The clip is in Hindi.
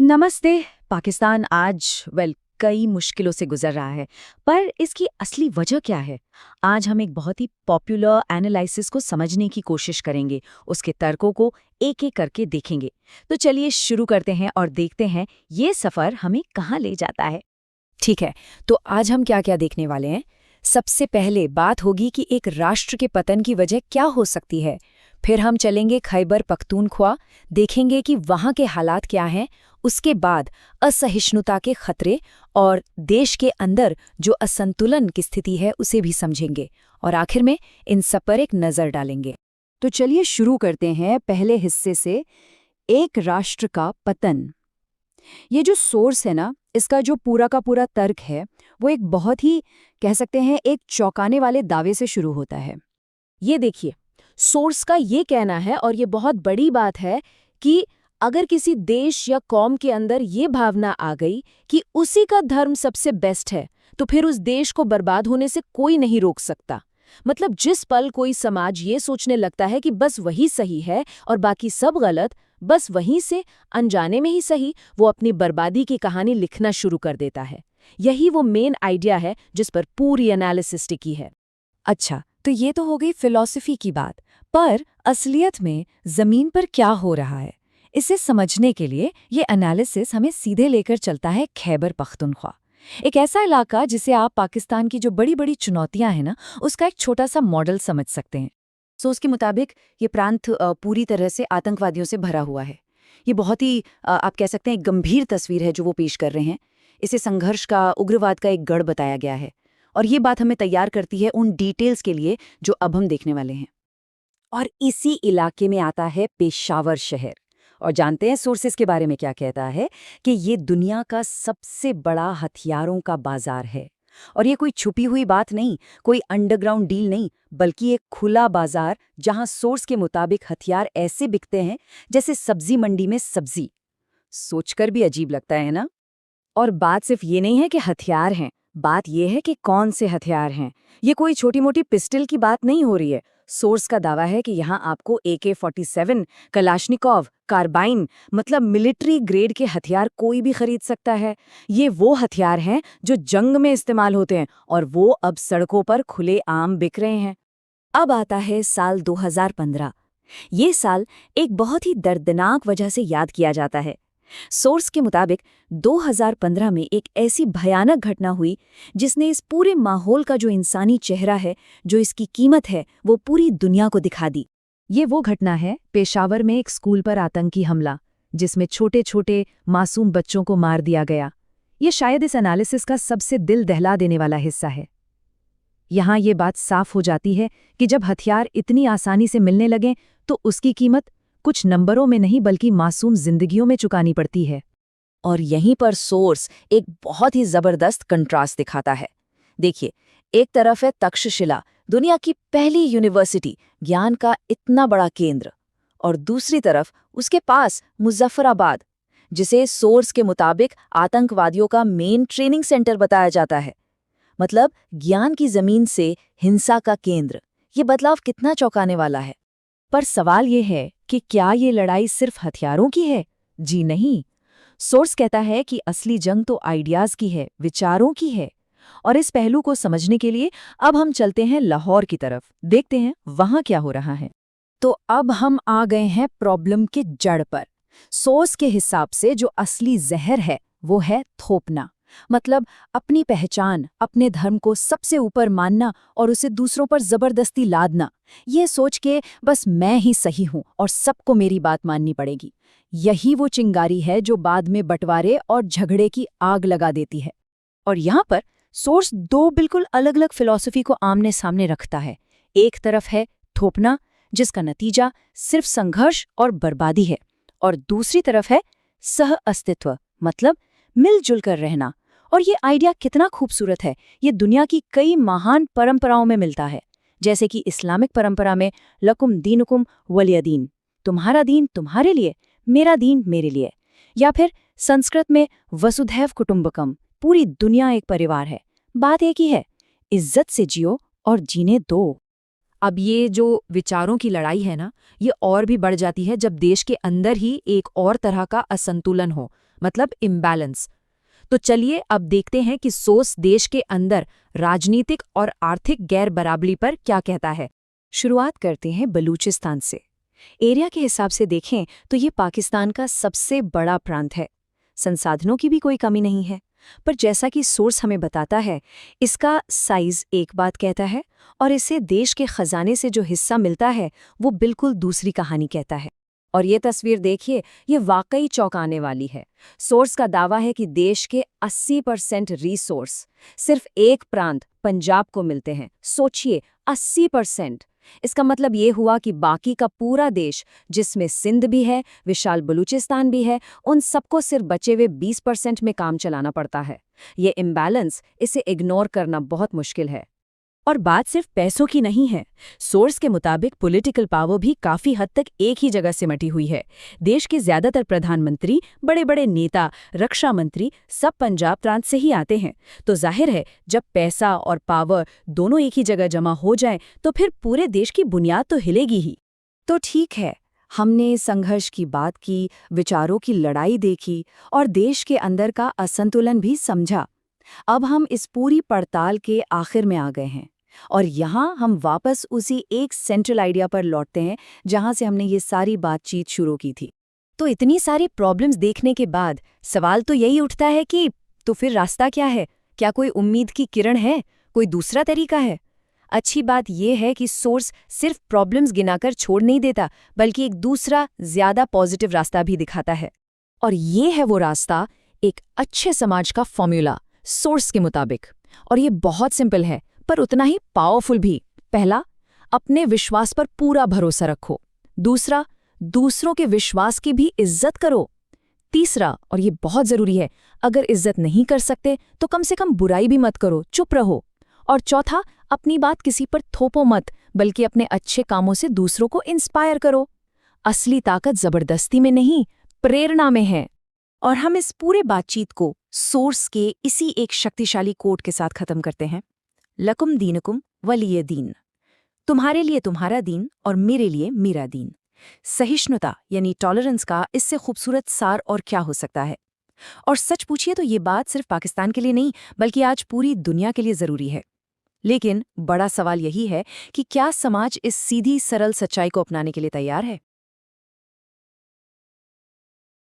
नमस्ते। पाकिस्तान आज कई मुश्किलों से गुजर रहा है, पर इसकी असली वजह क्या है? आज हम एक बहुत ही पॉपुलर एनालिसिस को समझने की कोशिश करेंगे, उसके तर्कों को एक-एक करके देखेंगे। तो चलिए शुरू करते हैं और देखते हैं ये सफर हमें कहाँ ले जाता है। ठीक है, तो आज हम क्या क्या देखने वाले हैं। सबसे पहले बात होगी कि एक राष्ट्र के पतन की वजह क्या हो सकती है। फिर हम चलेंगे खैबर पख्तूनख्वा, देखेंगे कि वहाँ के हालात क्या हैं। उसके बाद असहिष्णुता के खतरे और देश के अंदर जो असंतुलन की स्थिति है उसे भी समझेंगे, और आखिर में इन सब पर एक नज़र डालेंगे। तो चलिए शुरू करते हैं पहले हिस्से से, एक राष्ट्र का पतन। ये जो सोर्स है ना, इसका जो पूरा का पूरा तर्क है, वो एक बहुत ही कह सकते हैं एक चौंकाने वाले दावे से शुरू होता है। ये देखिए, सोर्स का ये कहना है, और ये बहुत बड़ी बात है, कि अगर किसी देश या कौम के अंदर ये भावना आ गई कि उसी का धर्म सबसे बेस्ट है, तो फिर उस देश को बर्बाद होने से कोई नहीं रोक सकता। मतलब जिस पल कोई समाज ये सोचने लगता है कि बस वही सही है और बाकी सब गलत, बस वहीं से अनजाने में ही सही वो अपनी बर्बादी की कहानी लिखना शुरू कर देता है। यही वो मेन आइडिया है जिस पर पूरी एनालिसिस टिकी है। अच्छा, तो ये तो हो गई फिलॉसफी की बात, पर असलियत में जमीन पर क्या हो रहा है, इसे समझने के लिए ये एनालिसिस हमें सीधे लेकर चलता है खैबर पख्तूनख्वा, एक ऐसा इलाका जिसे आप पाकिस्तान की जो बड़ी बड़ी चुनौतियां हैं ना, उसका एक छोटा सा मॉडल समझ सकते हैं। सोच के मुताबिक ये प्रांत पूरी तरह से आतंकवादियों से भरा हुआ है। ये बहुत ही आप कह सकते हैं एक गंभीर तस्वीर है जो वो पेश कर रहे हैं। इसे संघर्ष का, उग्रवाद का एक गढ़ बताया गया है, और ये बात हमें तैयार करती है उन डिटेल्स के लिए जो अब हम देखने वाले हैं। और इसी इलाके में आता है पेशावर शहर, और जानते हैं सोर्सेस के बारे में क्या कहता है, कि ये दुनिया का सबसे बड़ा हथियारों का बाजार है। और ये कोई छुपी हुई बात नहीं, कोई अंडरग्राउंड डील नहीं, बल्कि एक खुला बाजार जहां सोर्स के मुताबिक हथियार ऐसे बिकते हैं जैसे सब्जी मंडी में सब्जी। सोचकर भी अजीब लगता है ना। और बात सिर्फ ये नहीं है कि हथियार हैं, बात ये है कि कौन से हथियार हैं। ये कोई छोटी मोटी पिस्टल की बात नहीं हो रही है। सोर्स का दावा है कि यहाँ आपको AK-47, कलाशनिकोव, कार्बाइन, मतलब मिलिट्री ग्रेड के हथियार कोई भी खरीद सकता है। ये वो हथियार हैं जो जंग में इस्तेमाल होते हैं, और वो अब सड़कों पर खुले आम बिक रहे हैं। अब आता है साल 2015। ये साल एक बहुत ही दर्दनाक वजह से याद किया जाता है। सोर्स के मुताबिक 2015 में एक ऐसी भयानक घटना हुई जिसने इस पूरे माहौल का जो इंसानी चेहरा है, जो इसकी कीमत है, वो पूरी दुनिया को दिखा दी। ये वो घटना है पेशावर में एक स्कूल पर आतंकी हमला, जिसमें छोटे छोटे मासूम बच्चों को मार दिया गया। ये शायद इस एनालिसिस का सबसे दिल दहला देने वाला हिस्सा है। यहाँ ये बात साफ हो जाती है कि जब हथियार इतनी आसानी से मिलने लगें तो उसकी कीमत कुछ नंबरों में नहीं बल्कि मासूम जिंदगियों में चुकानी पड़ती है। और यहीं पर सोर्स एक बहुत ही जबरदस्त कंट्रास्ट दिखाता है। देखिए, एक तरफ है तक्षशिला, दुनिया की पहली यूनिवर्सिटी, ज्ञान का इतना बड़ा केंद्र, और दूसरी तरफ उसके पास मुजफ्फराबाद, जिसे सोर्स के मुताबिक आतंकवादियों का मेन ट्रेनिंग सेंटर बताया जाता है। मतलब ज्ञान की जमीन से हिंसा का केंद्र। ये बदलाव कितना चौंकाने वाला है। पर सवाल ये है कि क्या ये लड़ाई सिर्फ हथियारों की है? जी नहीं। सोर्स कहता है कि असली जंग तो आइडियाज की है, विचारों की है। और इस पहलू को समझने के लिए अब हम चलते हैं लाहौर की तरफ, देखते हैं वहां क्या हो रहा है। तो अब हम आ गए हैं प्रॉब्लम के जड़ पर। सोर्स के हिसाब से जो असली जहर है वो है थोपना। मतलब अपनी पहचान, अपने धर्म को सबसे ऊपर मानना और उसे दूसरों पर जबरदस्ती लादना, ये सोच के बस मैं ही सही हूं और सबको मेरी बात माननी पड़ेगी। यही वो चिंगारी है जो बाद में बंटवारे और झगड़े की आग लगा देती है। और यहाँ पर सोर्स दो बिल्कुल अलग अलग फिलॉसफी को आमने सामने रखता है। एक तरफ है थोपना, जिसका नतीजा सिर्फ संघर्ष और बर्बादी है, और दूसरी तरफ है सह अस्तित्व, मतलब मिलजुल कर रहना। और ये आइडिया कितना खूबसूरत है। ये दुनिया की कई महान परंपराओं में मिलता है, जैसे कि इस्लामिक परंपरा में लकुम दीनुकुम वलिय दीन, तुम्हारा दीन तुम्हारे लिए, मेरा दीन मेरे लिए। या फिर संस्कृत में वसुधैव कुटुंबकम, पूरी दुनिया एक परिवार है, बात एक ही है, इज्जत से जियो और जीने दो। अब ये जो विचारों की लड़ाई है ना, ये और भी बढ़ जाती है जब देश के अंदर ही एक और तरह का असंतुलन हो। मतलब इम्बैलेंस। तो चलिए अब देखते हैं कि सोर्स देश के अंदर राजनीतिक और आर्थिक गैर बराबरी पर क्या कहता है। शुरुआत करते हैं बलूचिस्तान से। एरिया के हिसाब से देखें तो ये पाकिस्तान का सबसे बड़ा प्रांत है। संसाधनों की भी कोई कमी नहीं है, पर जैसा कि सोर्स हमें बताता है, इसका साइज एक बात कहता है और इसे देश के खजाने से जो हिस्सा मिलता है वो बिल्कुल दूसरी कहानी कहता है। और ये तस्वीर देखिए, ये वाकई चौंकाने वाली है। सोर्स का दावा है कि देश के 80% रिसोर्स सिर्फ एक प्रांत पंजाब को मिलते हैं। सोचिए, 80%। इसका मतलब ये हुआ कि बाकी का पूरा देश, जिसमें सिंध भी है, विशाल बलूचिस्तान भी है, उन सबको सिर्फ बचे हुए 20% में काम चलाना पड़ता है। ये इम्बैलेंस, इसे इग्नोर करना बहुत मुश्किल है। और बात सिर्फ पैसों की नहीं है। सोर्स के मुताबिक पॉलिटिकल पावर भी काफी हद तक एक ही जगह सिमटी हुई है। देश के ज्यादातर प्रधानमंत्री, बड़े बड़े नेता, रक्षा मंत्री सब पंजाब प्रांत से ही आते हैं। तो जाहिर है, जब पैसा और पावर दोनों एक ही जगह जमा हो जाएं, तो फिर पूरे देश की बुनियाद तो हिलेगी ही। तो ठीक है, हमने संघर्ष की बात की, विचारों की लड़ाई देखी और देश के अंदर का असंतुलन भी समझा। अब हम इस पूरी पड़ताल के आखिर में आ गए हैं और यहाँ हम वापस उसी एक सेंट्रल आइडिया पर लौटते हैं जहाँ से हमने ये सारी बातचीत शुरू की थी। तो इतनी सारी प्रॉब्लम्स देखने के बाद सवाल तो यही उठता है कि तो फिर रास्ता क्या है? क्या कोई उम्मीद की किरण है? कोई दूसरा तरीका है? अच्छी बात यह है कि सोर्स सिर्फ प्रॉब्लम्स गिनाकर छोड़ नहीं देता, बल्कि एक दूसरा ज्यादा पॉजिटिव रास्ता भी दिखाता है। और ये है वो रास्ता, एक अच्छे समाज का फॉर्मूला सोर्स के मुताबिक। और ये बहुत सिंपल है, पर उतना ही पावरफुल भी। पहला, अपने विश्वास पर पूरा भरोसा रखो। दूसरा, दूसरों के विश्वास की भी इज्जत करो। तीसरा, और ये बहुत जरूरी है, अगर इज्जत नहीं कर सकते तो कम से कम बुराई भी मत करो, चुप रहो। और चौथा, अपनी बात किसी पर थोपो मत, बल्कि अपने अच्छे कामों से दूसरों को इंस्पायर करो। असली ताकत जबरदस्ती में नहीं, प्रेरणा में है। और हम इस पूरे बातचीत को सोर्स के इसी एक शक्तिशाली कोट के साथ खत्म करते हैं। लकुम दीनुकुम वलिय दीन। तुम्हारे लिए तुम्हारा दीन और मेरे लिए मेरा दीन। सहिष्णुता यानी टॉलरेंस का इससे खूबसूरत सार और क्या हो सकता है। और सच पूछिए तो ये बात सिर्फ पाकिस्तान के लिए नहीं, बल्कि आज पूरी दुनिया के लिए जरूरी है। लेकिन बड़ा सवाल यही है कि क्या समाज इस सीधी सरल सच्चाई को अपनाने के लिए तैयार है।